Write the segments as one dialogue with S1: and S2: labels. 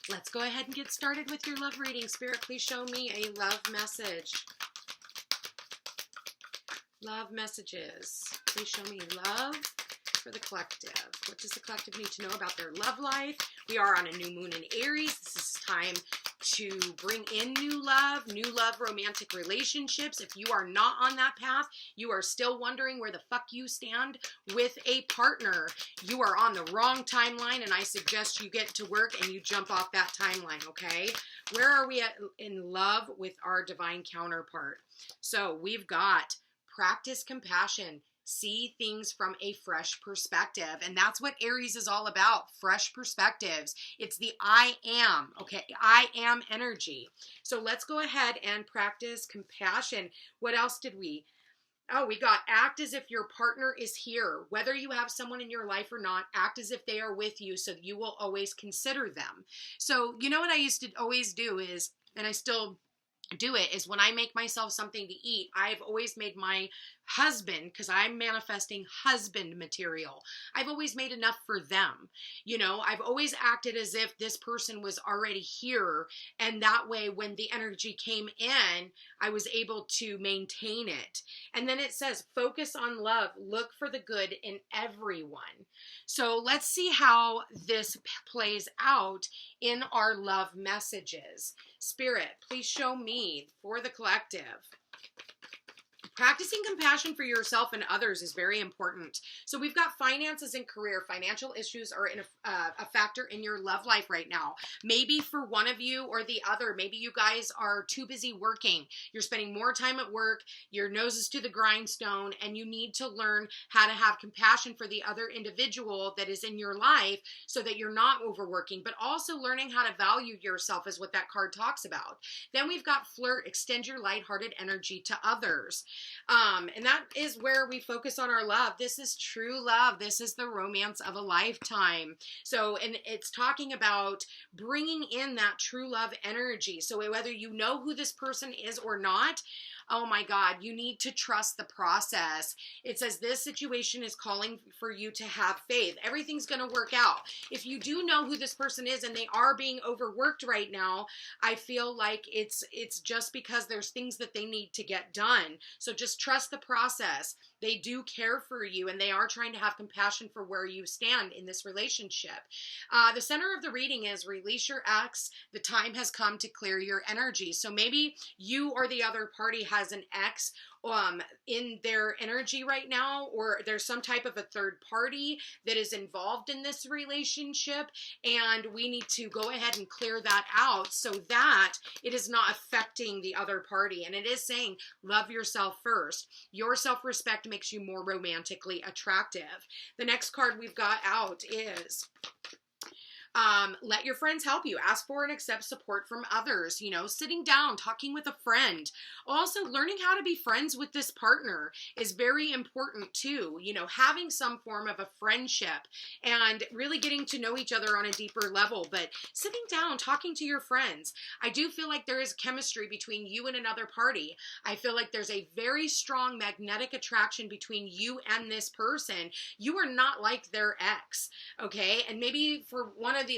S1: Let's go ahead and get started with your love reading. Spirit, please show me a love message. Love messages. Please show me love for the collective. What does the collective need to know about their love life? We are on a new moon in Aries. This is time to bring in new love, romantic relationships. If you are not on that path, you are still wondering where the fuck you stand with a partner, you are on the wrong timeline, and I suggest you get to work and you jump off that timeline, okay? Where are we at in love with our divine counterpart? So we've got practice compassion. See things from a fresh perspective. And that's what Aries is all about, fresh perspectives. It's the I am, okay? I am energy. So let's go ahead and practice compassion. What else did we? Oh, we got act as if your partner is here. Whether you have someone in your life or not, act as if they are with you so you will always consider them. So you know what I used to always do is, and I still do it, is when I make myself something to eat, I've always made my husband, because I'm manifesting husband material, I've always made enough for them. You know, I've always acted as if this person was already here, and that way when the energy came in, I was able to maintain it. And then it says, focus on love, look for the good in everyone. So let's see how this plays out in our love messages. Spirit, please show me for the collective. Practicing compassion for yourself and others is very important. So we've got finances and career. Financial issues are a factor in your love life right now. Maybe for one of you or the other, maybe you guys are too busy working. You're spending more time at work, your nose is to the grindstone, and you need to learn how to have compassion for the other individual that is in your life so that you're not overworking, but also learning how to value yourself is what that card talks about. Then we've got flirt, extend your lighthearted energy to others. And that is where we focus on our love. This is true love. This is the romance of a lifetime. So, and it's talking about bringing in that true love energy. So whether you know who this person is or not, oh my God, you need to trust the process. It says this situation is calling for you to have faith. Everything's going to work out. If you do know who this person is and they are being overworked right now, I feel like it's just because there's things that they need to get done. So just trust the process. They do care for you, and they are trying to have compassion for where you stand in this relationship. The center of the reading is release your ex. The time has come to clear your energy. So maybe you or the other party has an ex in their energy right now, or there's some type of a third party that is involved in this relationship, and we need to go ahead and clear that out so that it is not affecting the other party. And it is saying, love yourself first. Your self-respect makes you more romantically attractive. The next card we've got out is let your friends help you. Ask for and accept support from others. You know, sitting down, talking with a friend. Also, learning how to be friends with this partner is very important too. You know, having some form of a friendship and really getting to know each other on a deeper level. But sitting down, talking to your friends. I do feel like there is chemistry between you and another party. I feel like there's a very strong magnetic attraction between you and this person. You are not like their ex, okay? And maybe for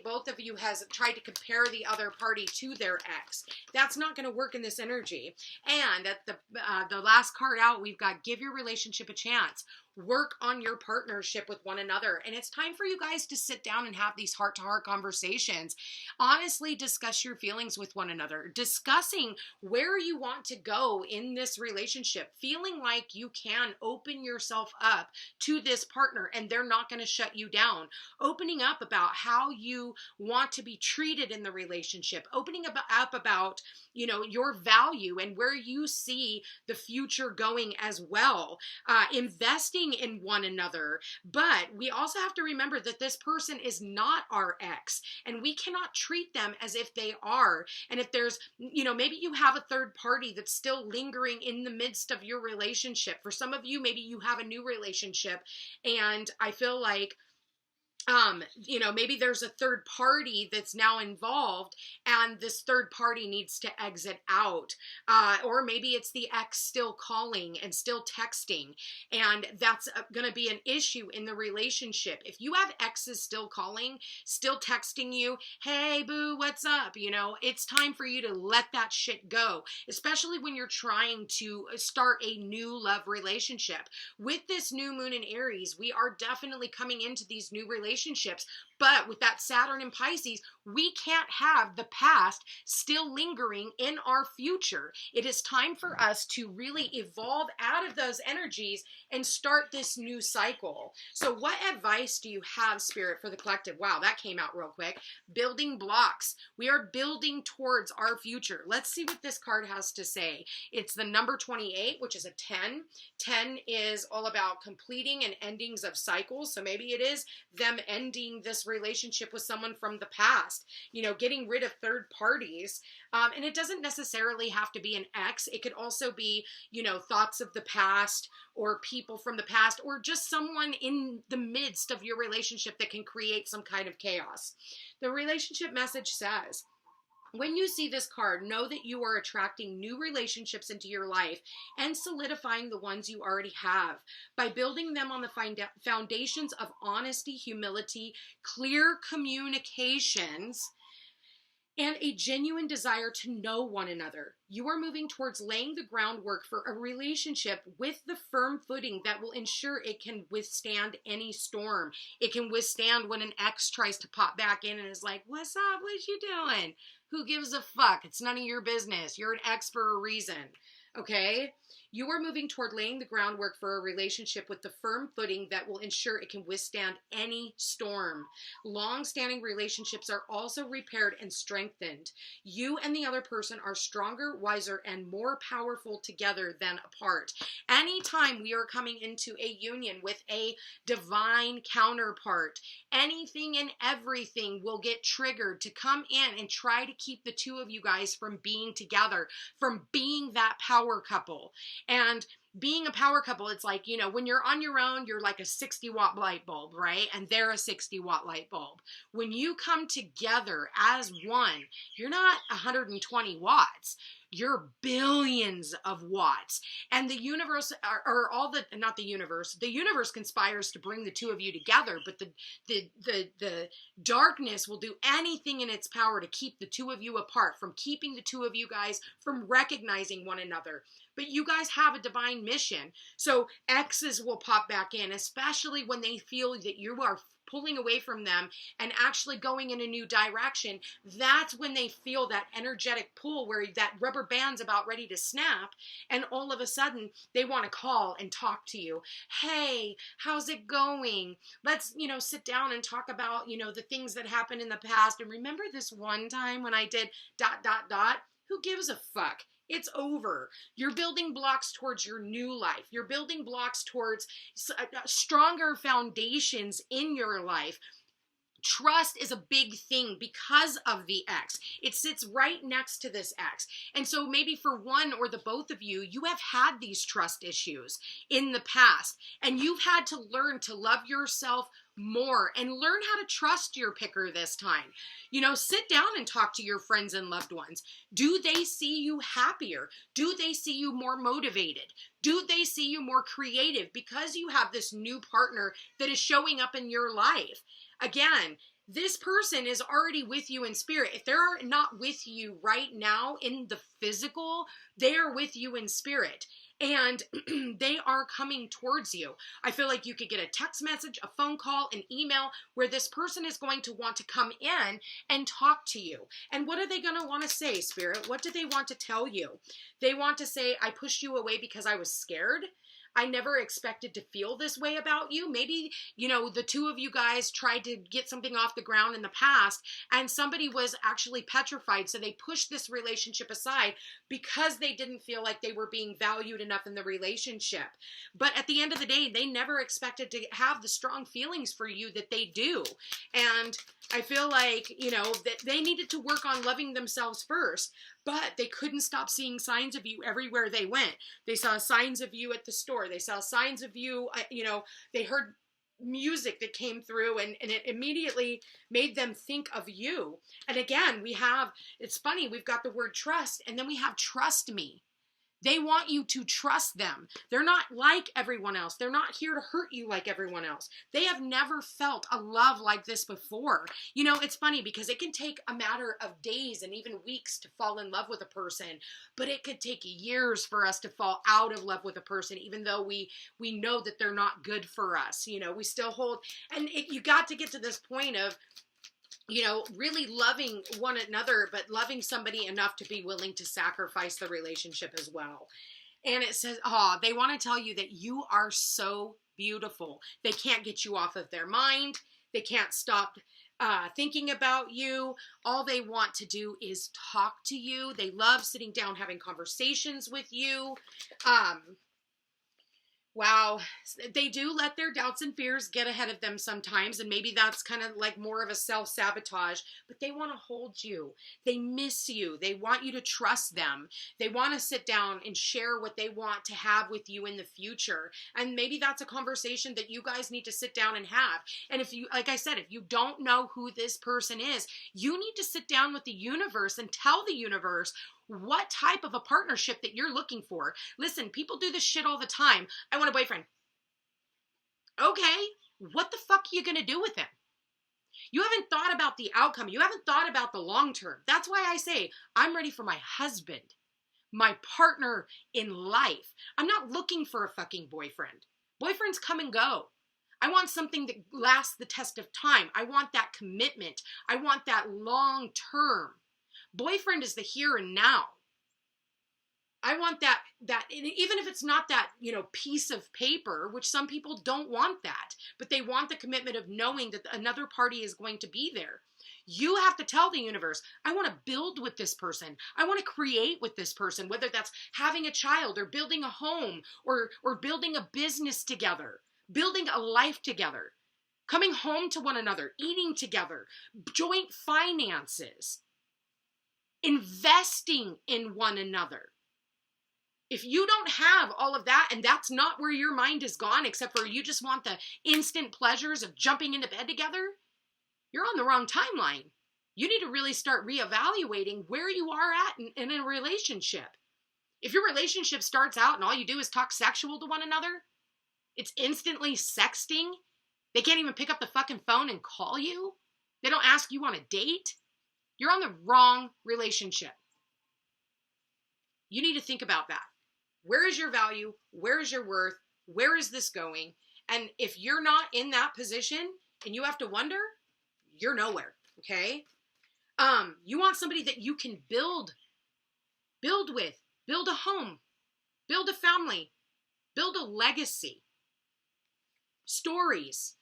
S1: both of you has tried to compare the other party to their ex. That's not going to work in this energy. And at the last card out, we've got give your relationship a chance. Work on your partnership with one another. And it's time for you guys to sit down and have these heart-to-heart conversations. Honestly, discuss your feelings with one another. Discussing where you want to go in this relationship. Feeling like you can open yourself up to this partner and they're not going to shut you down. Opening up about how you want to be treated in the relationship. Opening up about, you know, your value and where you see the future going as well. Investing in one another, but we also have to remember that this person is not our ex, and we cannot treat them as if they are. And if there's, you know, maybe you have a third party that's still lingering in the midst of your relationship. For some of you, maybe you have a new relationship, and I feel like you know, maybe there's a third party that's now involved and this third party needs to exit out. Or maybe it's the ex still calling and still texting, and that's going to be an issue in the relationship. If you have exes still calling, still texting you, hey boo, what's up? You know, it's time for you to let that shit go, especially when you're trying to start a new love relationship. With this new moon in Aries, we are definitely coming into these new relationships. But with that Saturn in Pisces, we can't have the past still lingering in our future. It is time for us to really evolve out of those energies and start this new cycle. So what advice do you have, Spirit, for the collective? Wow, that came out real quick. Building blocks. We are building towards our future. Let's see what this card has to say. It's the number 28, which is a 10. 10 is all about completing and endings of cycles. So maybe it is them ending this relationship with someone from the past, you know, getting rid of third parties. And it doesn't necessarily have to be an ex. It could also be, you know, thoughts of the past or people from the past or just someone in the midst of your relationship that can create some kind of chaos. The relationship message says, when you see this card, know that you are attracting new relationships into your life and solidifying the ones you already have by building them on the foundations of honesty, humility, clear communications, and a genuine desire to know one another. You are moving towards laying the groundwork for a relationship with the firm footing that will ensure it can withstand any storm. It can withstand when an ex tries to pop back in and is like, what's up? What you doing? Who gives a fuck? It's none of your business. You're an ex for a reason. Okay? You are moving toward laying the groundwork for a relationship with the firm footing that will ensure it can withstand any storm. Long-standing relationships are also repaired and strengthened. You and the other person are stronger, wiser, and more powerful together than apart. Anytime we are coming into a union with a divine counterpart, anything and everything will get triggered to come in and try to keep the two of you guys from being together, from being that power couple. And being a power couple, it's like, you know, when you're on your own, you're like a 60-watt light bulb, right? And they're a 60-watt light bulb. When you come together as one, you're not 120 watts. You're billions of watts. And the universe, not the universe conspires to bring the two of you together, but the darkness will do anything in its power to keep the two of you apart, from keeping the two of you guys from recognizing one another. But you guys have a divine mission. So exes will pop back in, especially when they feel that you are pulling away from them and actually going in a new direction. That's when they feel that energetic pull where that rubber band's about ready to snap, and all of a sudden they want to call and talk to you. Hey, how's it going? Let's, you know, sit down and talk about, you know, the things that happened in the past. And remember this one time when I did ... Who gives a fuck? It's over. You're building blocks towards your new life. You're building blocks towards stronger foundations in your life. Trust is a big thing because of the ex. It sits right next to this ex. And so maybe for one or the both of you, you have had these trust issues in the past, and you've had to learn to love yourself more and learn how to trust your picker this time. You know, sit down and talk to your friends and loved ones. Do they see you happier? Do they see you more motivated? Do they see you more creative because you have this new partner that is showing up in your life? Again, this person is already with you in spirit. If they're not with you right now in the physical, they are with you in spirit. And they are coming towards you. I feel like you could get a text message, a phone call, an email where this person is going to want to come in and talk to you. And what are they going to want to say, Spirit? What do they want to tell you? They want to say, I pushed you away because I was scared. I never expected to feel this way about you. Maybe, you know, the two of you guys tried to get something off the ground in the past and somebody was actually petrified. So they pushed this relationship aside because they didn't feel like they were being valued enough in the relationship. But at the end of the day, they never expected to have the strong feelings for you that they do. And I feel like, you know, that they needed to work on loving themselves first. But they couldn't stop seeing signs of you everywhere they went. They saw signs of you at the store. They saw signs of you, you know, they heard music that came through, and it immediately made them think of you. And again, it's funny, we've got the word trust, and then we have trust me. They want you to trust them. They're not like everyone else. They're not here to hurt you like everyone else. They have never felt a love like this before. You know, it's funny because it can take a matter of days and even weeks to fall in love with a person, but it could take years for us to fall out of love with a person, even though we know that they're not good for us. You know, we still hold, and you got to get to this point of, you know, really loving one another, but loving somebody enough to be willing to sacrifice the relationship as well. And it says, they want to tell you that you are so beautiful. They can't get you off of their mind. They can't stop thinking about you. All they want to do is talk to you. They love sitting down, having conversations with you. Wow, they do let their doubts and fears get ahead of them sometimes, and maybe that's kind of like more of a self-sabotage, but they want to hold you. They miss you. They want you to trust them. They want to sit down and share what they want to have with you in the future, and maybe that's a conversation that you guys need to sit down and have. And if you, like I said, if you don't know who this person is, you need to sit down with the universe and tell the universe what type of a partnership that you're looking for. Listen, people do this shit all the time. I want a boyfriend. Okay, what the fuck are you going to do with him? You haven't thought about the outcome. You haven't thought about the long term. That's why I say I'm ready for my husband, my partner in life. I'm not looking for a fucking boyfriend. Boyfriends come and go. I want something that lasts the test of time. I want that commitment. I want that long term. Boyfriend is the here and now. I want that, even if it's not that, you know, piece of paper, which some people don't want that, but they want the commitment of knowing that another party is going to be there. You have to tell the universe, I want to build with this person. I want to create with this person, whether that's having a child or building a home or building a business together, building a life together, coming home to one another, eating together, joint finances. Investing in one another. If you don't have all of that, and that's not where your mind is gone, except for you just want the instant pleasures of jumping into bed together, you're on the wrong timeline. You need to really start reevaluating where you are at in a relationship. If your relationship starts out and all you do is talk sexual to one another, it's instantly sexting, they can't even pick up the fucking phone and call you, they don't ask you on a date, you're on the wrong relationship. You need to think about that. Where is your value? Where is your worth? Where is this going? And if you're not in that position and you have to wonder, you're nowhere, okay? You want somebody that you can build with, build a home, build a family, build a legacy, stories.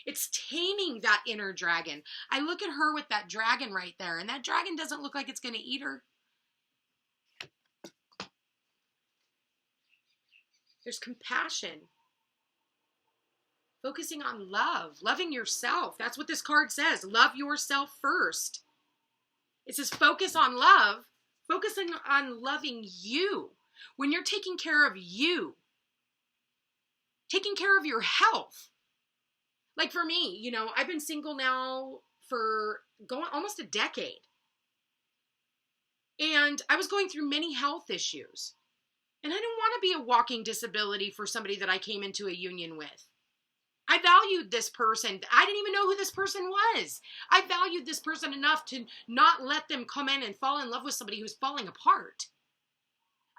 S1: It's taming that inner dragon. I look at her with that dragon right there, and that dragon doesn't look like it's going to eat her. There's compassion. Focusing on love, loving yourself. That's what this card says. Love yourself first. It says focus on love, focusing on loving you. When you're taking care of you, taking care of your health. Like for me, you know, I've been single now for almost a decade. And I was going through many health issues. And I didn't want to be a walking disability for somebody that I came into a union with. I valued this person. I didn't even know who this person was. I valued this person enough to not let them come in and fall in love with somebody who's falling apart.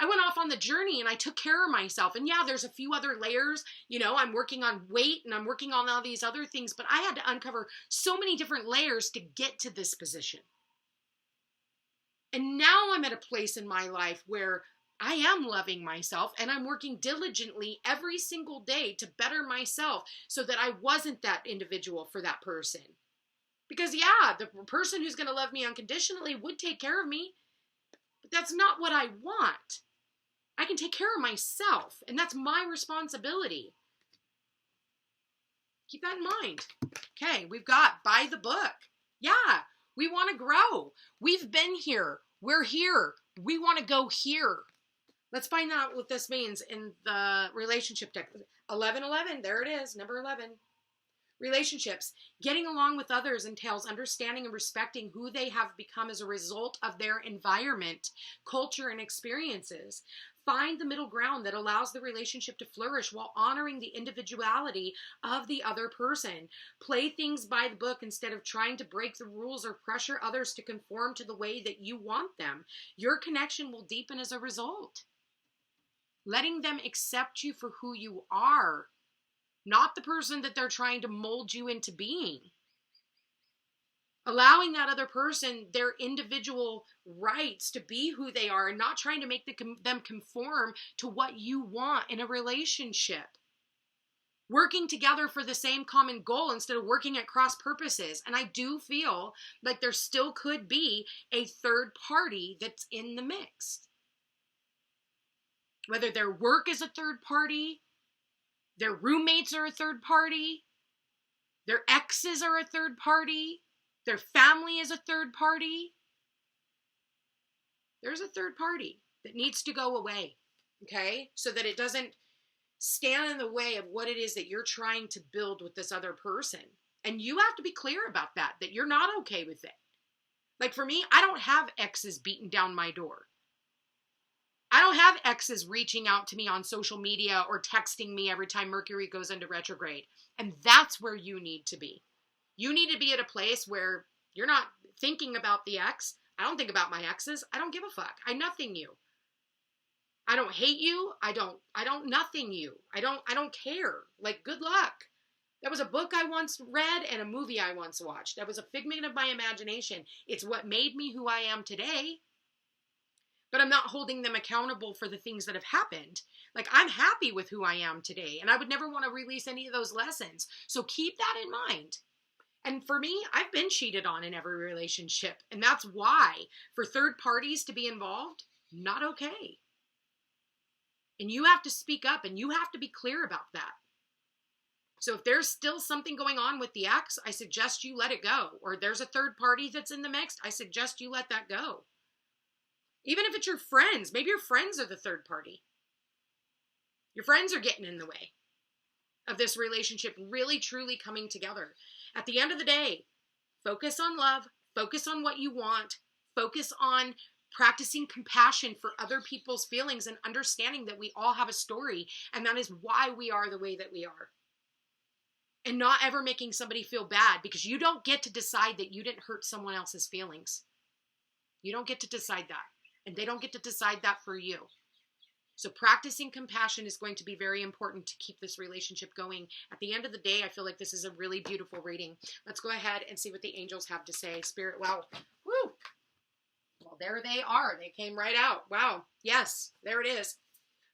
S1: I went off on the journey and I took care of myself. And yeah, there's a few other layers. You know, I'm working on weight and I'm working on all these other things, but I had to uncover so many different layers to get to this position. And now I'm at a place in my life where I am loving myself and I'm working diligently every single day to better myself so that I wasn't that individual for that person. Because yeah, the person who's going to love me unconditionally would take care of me, but that's not what I want. I can take care of myself, and that's my responsibility. Keep that in mind. Okay, we've got by the book. Yeah, we want to grow. We've been here. We're here. We want to go here. Let's find out what this means in the relationship deck. 1111, there it is, number 11. Relationships. Getting along with others entails understanding and respecting who they have become as a result of their environment, culture, and experiences. Find the middle ground that allows the relationship to flourish while honoring the individuality of the other person. Play things by the book instead of trying to break the rules or pressure others to conform to the way that you want them. Your connection will deepen as a result. Letting them accept you for who you are, not the person that they're trying to mold you into being. Allowing that other person their individual rights to be who they are and not trying to make them conform to what you want in a relationship. Working together for the same common goal instead of working at cross purposes. And I do feel like there still could be a third party that's in the mix. Whether their work is a third party, their roommates are a third party, their exes are a third party, their family is a third party. There's a third party that needs to go away, okay? So that it doesn't stand in the way of what it is that you're trying to build with this other person. And you have to be clear about that you're not okay with it. Like for me, I don't have exes beating down my door. I don't have exes reaching out to me on social media or texting me every time Mercury goes into retrograde. And that's where you need to be. You need to be at a place where you're not thinking about the ex. I don't think about my exes. I don't give a fuck. I nothing you. I don't hate you. I don't nothing you. I don't care. Like, good luck. That was a book I once read and a movie I once watched. That was a figment of my imagination. It's what made me who I am today. But I'm not holding them accountable for the things that have happened. Like, I'm happy with who I am today, and I would never want to release any of those lessons. So keep that in mind. And for me, I've been cheated on in every relationship. And that's why, for third parties to be involved, not okay. And you have to speak up and you have to be clear about that. So if there's still something going on with the ex, I suggest you let it go. Or there's a third party that's in the mix, I suggest you let that go. Even if it's your friends, maybe your friends are the third party. Your friends are getting in the way of this relationship really, truly coming together. At the end of the day, focus on love, focus on what you want, focus on practicing compassion for other people's feelings and understanding that we all have a story, and that is why we are the way that we are. And not ever making somebody feel bad, because you don't get to decide that you didn't hurt someone else's feelings. You don't get to decide that, and they don't get to decide that for you. So practicing compassion is going to be very important to keep this relationship going. At the end of the day, I feel like this is a really beautiful reading. Let's go ahead and see what the angels have to say. Spirit, wow. Woo. Well, there they are. They came right out. Wow. Yes, there it is.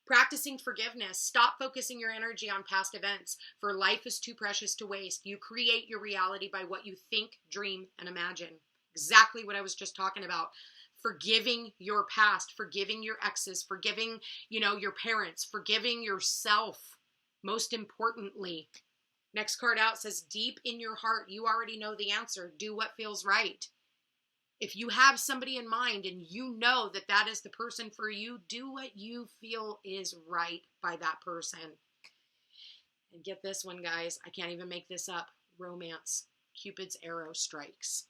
S1: Practicing forgiveness. Stop focusing your energy on past events, for life is too precious to waste. You create your reality by what you think, dream, and imagine. Exactly what I was just talking about. Forgiving your past, forgiving your exes, forgiving, your parents, forgiving yourself, most importantly. Next card out says, deep in your heart, you already know the answer. Do what feels right. If you have somebody in mind and you know that that is the person for you, do what you feel is right by that person. And get this one, guys. I can't even make this up. Romance. Cupid's arrow strikes.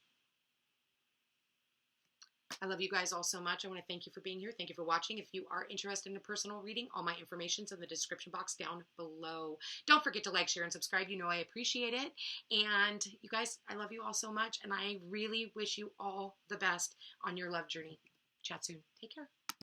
S1: I love you guys all so much. I want to thank you for being here. Thank you for watching. If you are interested in a personal reading, all my information's in the description box down below. Don't forget to like, share, and subscribe. You know I appreciate it. And you guys, I love you all so much. And I really wish you all the best on your love journey. Chat soon. Take care.